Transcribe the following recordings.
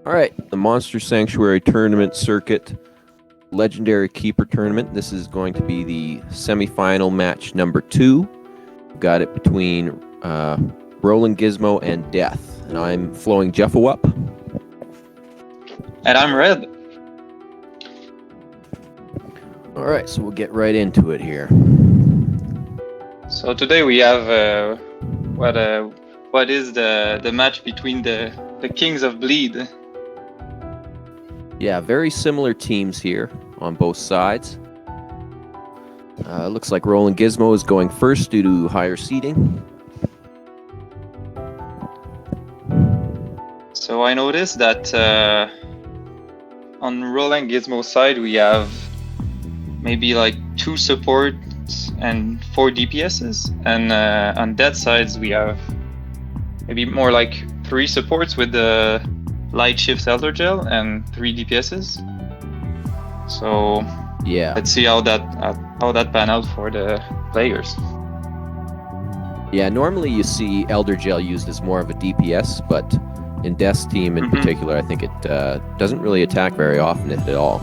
All right, the Monster Sanctuary Tournament Circuit Legendary Keeper Tournament. This is going to be the semifinal match number 2. We've got it between Rolangizmo and Death. And I'm FlowingJuffowup. And I'm Red. All right, so we'll get right into it here. So today we have what is the match between the Kings of Bleed. Yeah, very similar teams here on both sides. Looks like Rolangizmo is going first due to higher seeding. So I noticed that on Rolangizmo's side we have maybe like 2 supports and 4 DPSs, and on that side we have maybe more like 3 supports with the Light Shift Elder Gel and 3 DPSs. So yeah, let's see how that pan out for the players. Yeah, normally you see Elder Gel used as more of a DPS, but in Death's team in particular, I think it doesn't really attack very often, if at all.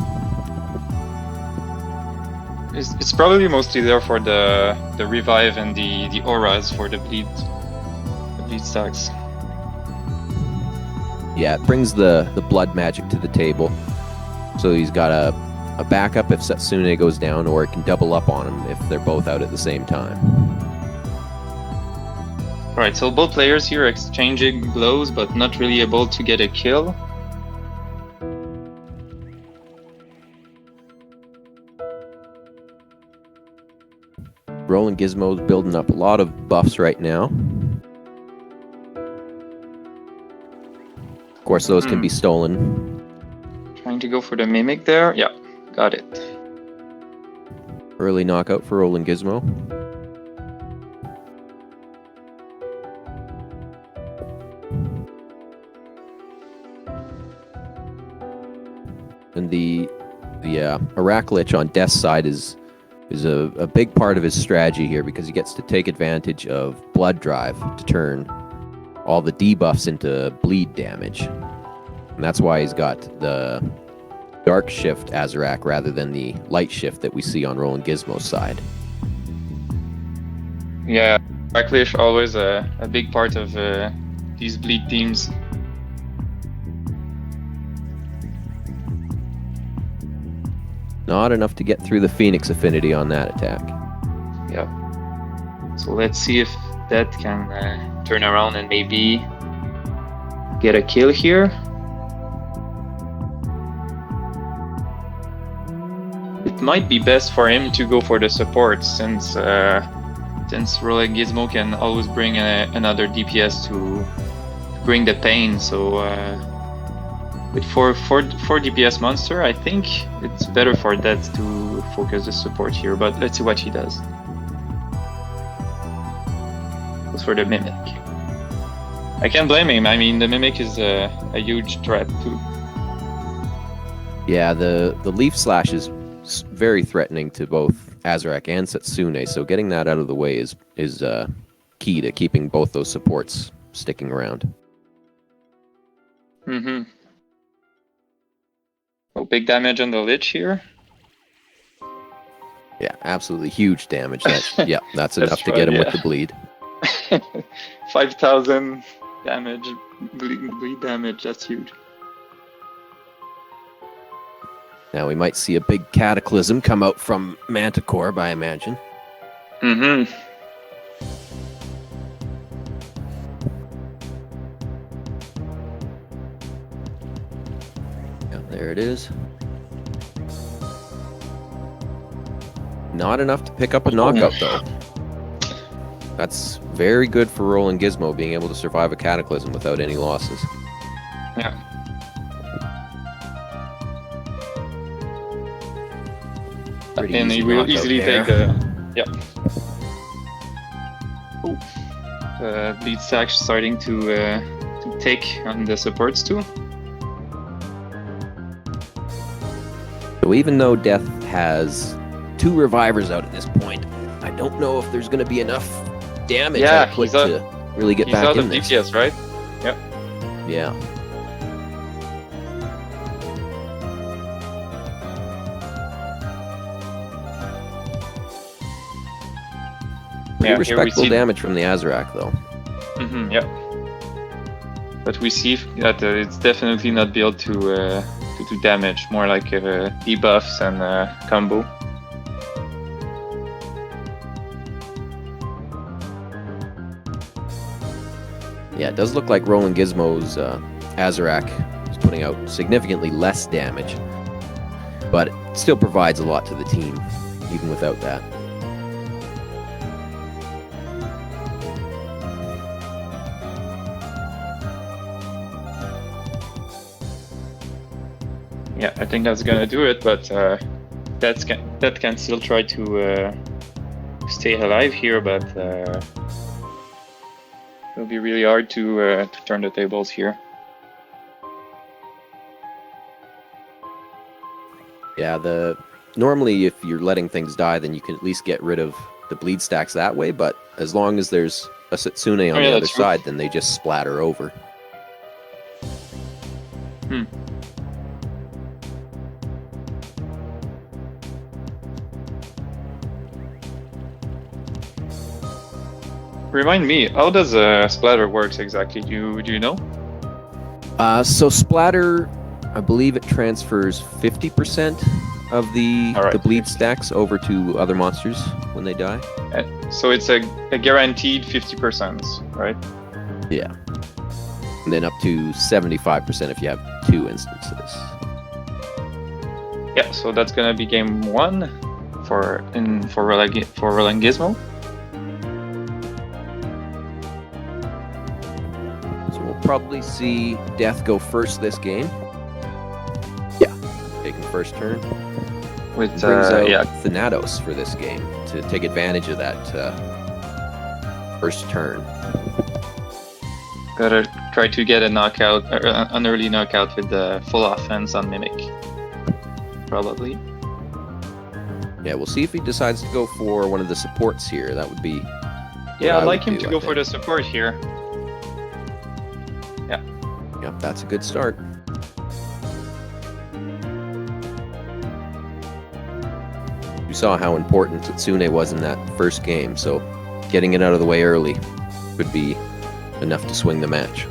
It's probably mostly there for the revive and the auras for the bleed stacks. Yeah, it brings the blood magic to the table. So he's got a backup if Setsune goes down, or it can double up on him if they're both out at the same time. Right, so both players here are exchanging blows, but not really able to get a kill. Rolangizmo's building up a lot of buffs right now. Of course, those can be stolen. Trying to go for the Mimic there. Yeah, got it. Early knockout for Rolangizmo. And the Aracklich on Death's side is a big part of his strategy here, because he gets to take advantage of Blood Drive to turn all the debuffs into bleed damage. And that's why he's got the Dark Shift Azarac rather than the Light Shift that we see on Rolangizmo's side. Yeah, Aracklich always a big part of these bleed teams. Not enough to get through the Phoenix affinity on that attack. Yeah. So let's see if that can turn around and maybe get a kill here. It might be best for him to go for the support, since Rolangizmo can always bring another DPS to bring the pain. So with 4 DPS monster, I think it's better for that to focus the support here, but let's see what he does. Goes for the Mimic. I can't blame him. I mean, the Mimic is a huge threat too. Yeah, the Leaf Slash is very threatening to both Azarac and Setsune, so getting that out of the way is key to keeping both those supports sticking around. Oh, big damage on the Lich here. Yeah, absolutely huge damage. That's enough to get him with the bleed. 5,000 damage, bleed damage, that's huge. Now we might see a big Cataclysm come out from Manticore, I imagine. Yeah, there it is. Not enough to pick up a knockout, though. That's very good for Rolangizmo, being able to survive a Cataclysm without any losses. Yeah. Pretty and easy he will knockout easily there. take the... Yep. Oh. Bleed stack starting to take on the supports too. So even though Death has 2 revivers out at this point, I don't know if there's going to be enough damage output to really get back in this. He's out of DPS, right? Yep. Yeah. Pretty here we respectable see damage from the Azrak, though. Yeah. But we see that it's definitely not built to do damage, more like debuffs and combo. Yeah, it does look like Rolangizmo's Azrak is putting out significantly less damage, but it still provides a lot to the team, even without that. Yeah, I think that's gonna do it, but that can still try to stay alive here, but it'll be really hard to turn the tables here. Yeah, normally if you're letting things die, then you can at least get rid of the bleed stacks that way, but as long as there's a Setsune on the other side, then they just splatter over. Remind me, how does splatter works exactly? Do you know? So splatter, I believe it transfers 50% of the bleed stacks over to other monsters when they die. So it's a guaranteed 50%, right? Yeah. And then up to 75% if you have 2 instances. Yeah, so that's gonna be game 1 for Rolangizmo. So we'll probably see Death go first this game. Yeah, taking first turn. With brings out Thanatos for this game to take advantage of that first turn. Gotta try to get a knockout, an early knockout with the full offense on Mimic. Probably. Yeah, we'll see if he decides to go for one of the supports here. That would be. Yeah, I'd like him to go for the support here. Yeah. Yep, that's a good start. You saw how important Setsune was in that first game, so getting it out of the way early would be enough to swing the match.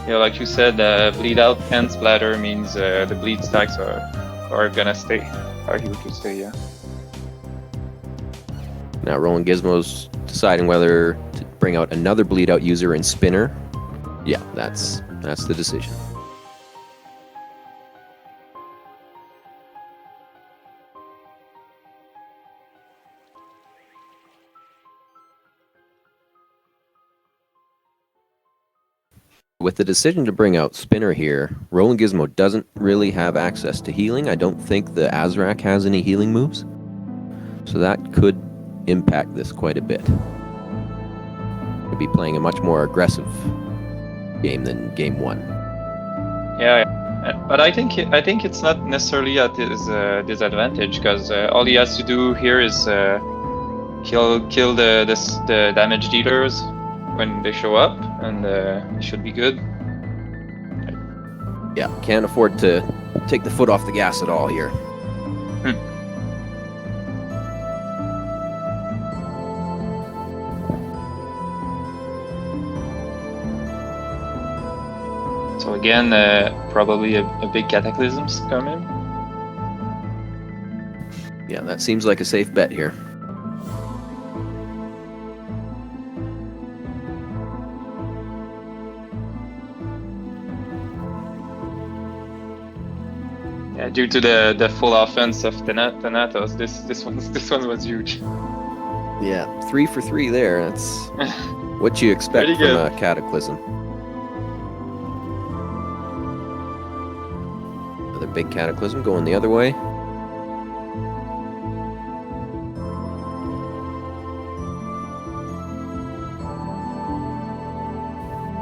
Yeah, like you said, bleed out and splatter means the bleed stacks are gonna stay. Are here to stay, yeah. Now Rolangizmo's deciding whether to bring out another bleed out user in Spinner. Yeah, that's the decision. With the decision to bring out Spinner here, Rolangizmo doesn't really have access to healing. I don't think the Azrak has any healing moves. So that could impact this quite a bit. He'll be playing a much more aggressive game than game 1. Yeah, but I think it's not necessarily at his disadvantage, because all he has to do here is he'll kill the damage dealers when they show up, and it should be good. Yeah, can't afford to take the foot off the gas at all here. So again, probably a big Cataclysm's coming. Yeah, that seems like a safe bet here. Yeah, due to the full offense of Thanatos, this one was huge. Yeah, 3 for 3 there. That's what you expect from a Cataclysm. Another big Cataclysm going the other way.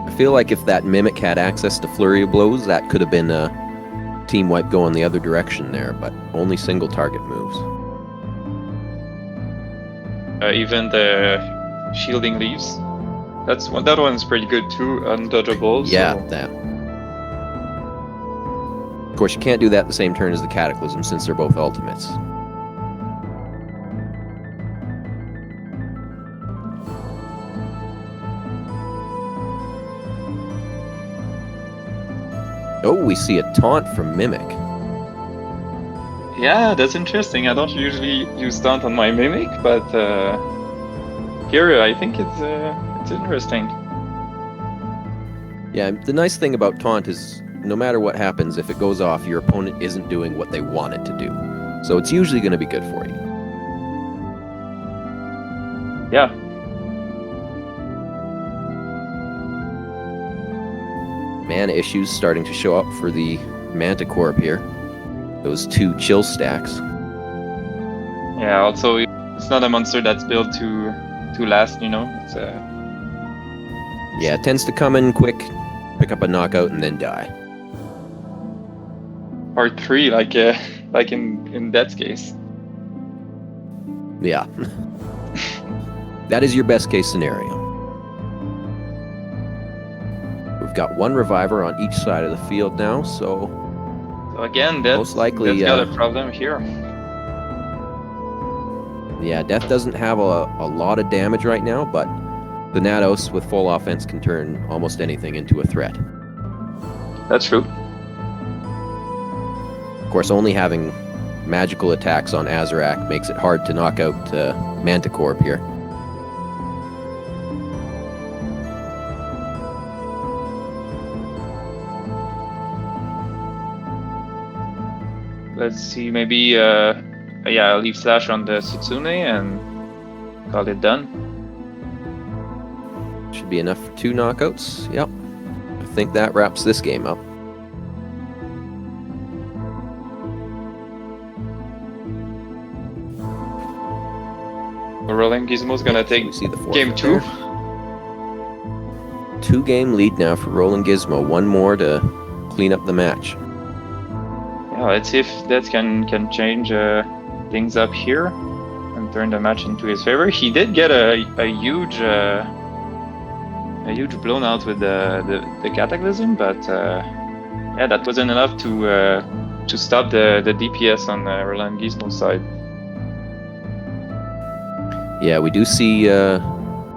I feel like if that Mimic had access to Flurry of Blows, that could have been a team wipe going the other direction there, but only single target moves. Even the shielding leaves. That one's pretty good too, undodgeable. Yeah, so. that. Of course, you can't do that the same turn as the Cataclysm since they're both ultimates. Oh, we see a taunt from Mimic. Yeah, that's interesting. I don't usually use taunt on my Mimic, but here I think it's interesting. Yeah, the nice thing about taunt is no matter what happens, if it goes off, your opponent isn't doing what they want it to do. So it's usually going to be good for you. Yeah. Mana issues starting to show up for the Manticore here. Those 2 chill stacks. Yeah, also it's not a monster that's built to last, you know. It's Yeah, it tends to come in quick, pick up a knockout, and then die. part 3, like in Dead's case. Yeah. That is your best case scenario. We've got 1 reviver on each side of the field now, so Again, Death, most likely Death's got a problem here. yeah, Death doesn't have a lot of damage right now, but the Nados with full offense can turn almost anything into a threat. That's true. Of course, only having magical attacks on Azrak makes it hard to knock out Manticore here. Let's see, maybe yeah, I'll leave Slash on the Sutsune and call it done. Should be enough for 2 knockouts. Yep. I think that wraps this game up. Rolangizmo's gonna take We see the fourth game 2. 2-game lead now for Rolangizmo. 1 more to clean up the match. Yeah, let's see if that can change things up here and turn the match into his favor. He did get a huge blown out with the Cataclysm, but yeah, that wasn't enough to stop the DPS on Rolangizmo's side. Yeah, we do see the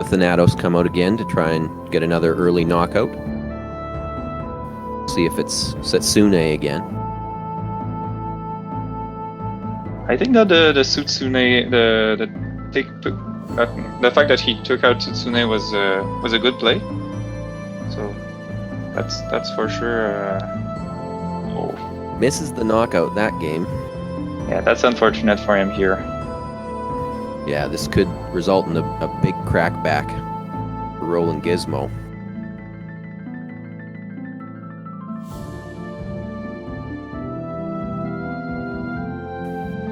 Thanatos come out again to try and get another early knockout. See if it's Setsune again. I think that the Sutsune, the fact that he took out Sutsune was a good play. So that's for sure. Oh. Misses the knockout that game. Yeah, that's unfortunate for him here. Yeah, this could result in a big crackback for Rolangizmo.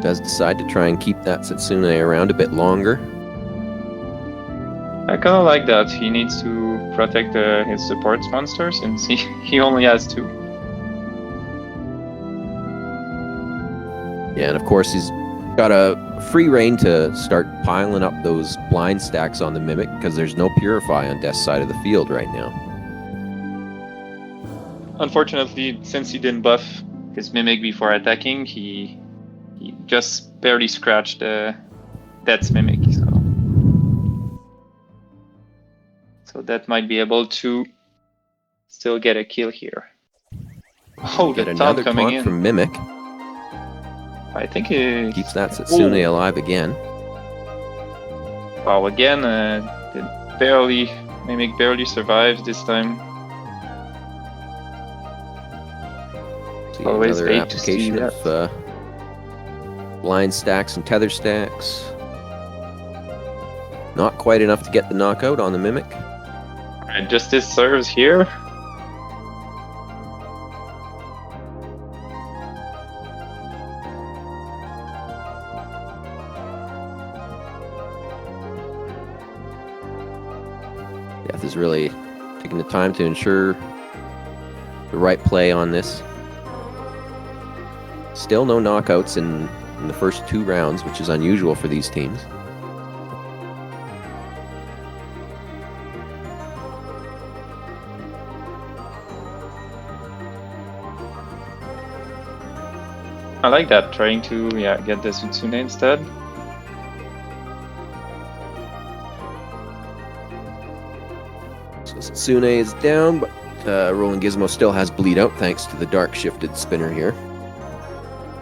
Does decide to try and keep that Setsune around a bit longer. I kind of like that. He needs to protect his supports monster since he only has 2. Yeah, and of course he's got a free reign to start piling up those blind stacks on the Mimic because there's no Purify on Death's side of the field right now. Unfortunately, since he didn't buff his Mimic before attacking, he just barely scratched Death's Mimic. So that might be able to still get a kill here. Oh, Get the another taunt coming taunt in. from Mimic. I think it Keeps that Setsune alive again. Wow, again, Mimic barely survives this time. See Always another hate to see application of blind stacks and tether stacks. Not quite enough to get the knockout on the Mimic. And Justice serves here. Death is really taking the time to ensure the right play on this. Still no knockouts in the first 2 rounds, which is unusual for these teams. I like that, trying to get the Sutsune instead. So Setsune is down, but Rolangizmo still has bleed out thanks to the dark shifted spinner here.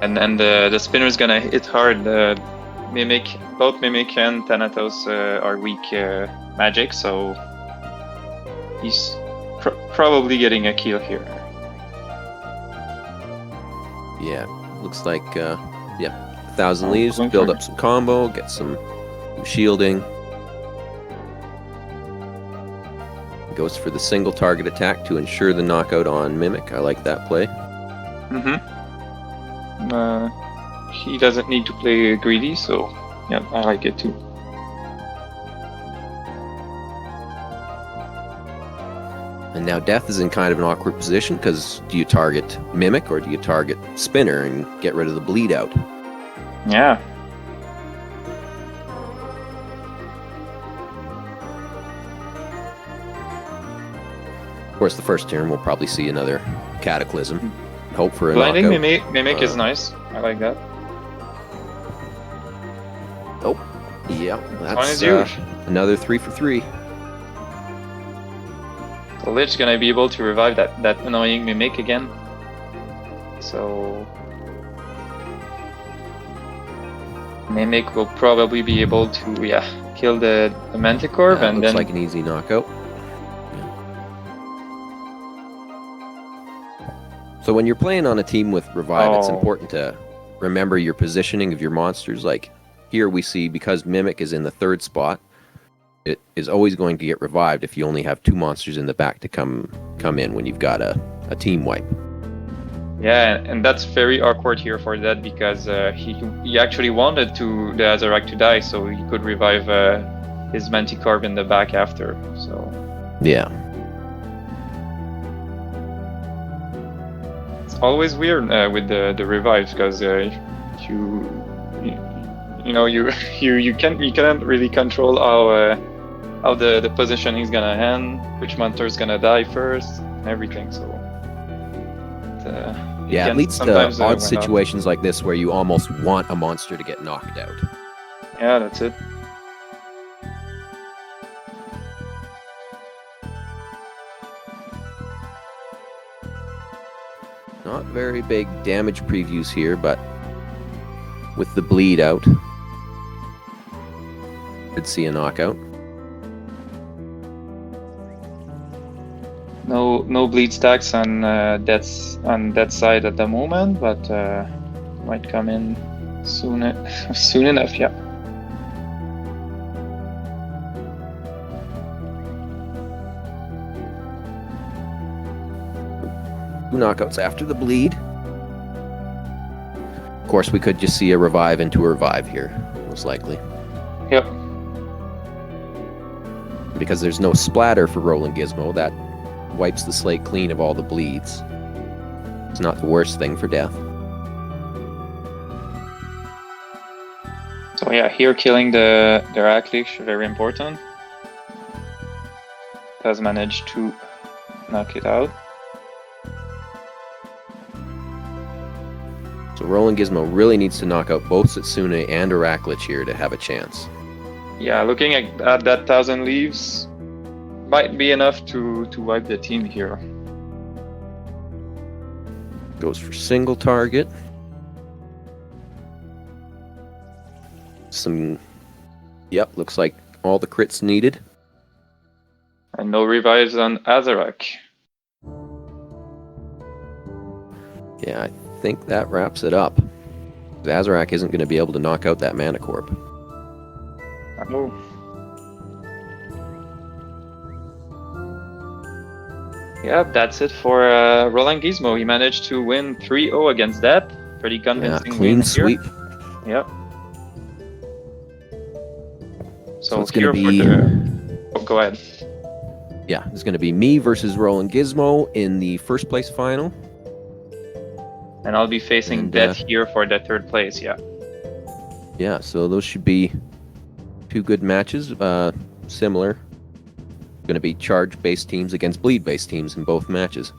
And the spinner is gonna hit hard. Mimic, both Mimic and Thanatos are weak magic, so he's probably getting a kill here. Yeah, looks like 1,000 leaves, build up some combo, get some shielding. Goes for the single target attack to ensure the knockout on Mimic. I like that play. He doesn't need to play greedy, so yeah, I like it too. And now Death is in kind of an awkward position because do you target Mimic or do you target Spinner and get rid of the bleed out? Yeah. Of course, the first turn we'll probably see another Cataclysm. Hope for a Blinding knockout. Mimic is nice. I like that. Oh, yeah, One that's is huge. another 3 for 3. The Lich's gonna be able to revive that annoying Mimic again. So Mimic will probably be able to kill the Manticore, and looks then like an easy knockout. So when you're playing on a team with Revive, it's important to remember your positioning of your monsters. Like here we see, because Mimic is in the 3rd spot, it is always going to get revived if you only have 2 monsters in the back to come in when you've got a team wipe. yeah, and that's very awkward here for that because he actually wanted the Azarak to die, so he could revive his Manticore in the back after. So yeah. Always weird with the revives because you can't really control how the position he's gonna end, which monster is gonna die first, and everything. So it leads to odd situations like this where you almost want a monster to get knocked out. Yeah, that's it. Not very big damage previews here, but with the bleed out, could see a knockout. No bleed stacks on that side at the moment, but might come in soon enough. Yeah. 2 knockouts after the bleed. Of course, we could just see a revive into a revive here, most likely. Yep. Because there's no splatter for Rolangizmo, that wipes the slate clean of all the bleeds. It's not the worst thing for Death. So yeah, here killing the Raklich, very important. Has managed to knock it out. So Rolangizmo really needs to knock out both Setsune and Araklich here to have a chance. Yeah, looking at that 1,000 leaves might be enough to wipe the team here. Goes for single target. Looks like all the crits needed. And no revives on Azarak. Yeah, I think that wraps it up. Azarak isn't going to be able to knock out that Manicorp. Oh. Yeah, that's it for Rolangizmo. He managed to win 3-0 against that. Pretty convincing. Yeah, clean win sweep. Here. Yep. So it's going to be... go ahead. Yeah, it's going to be me versus Rolangizmo in the first place final. And I'll be facing Death here for the 3rd place, yeah. Yeah, so those should be 2 good matches. Similar. Going to be charge-based teams against bleed-based teams in both matches.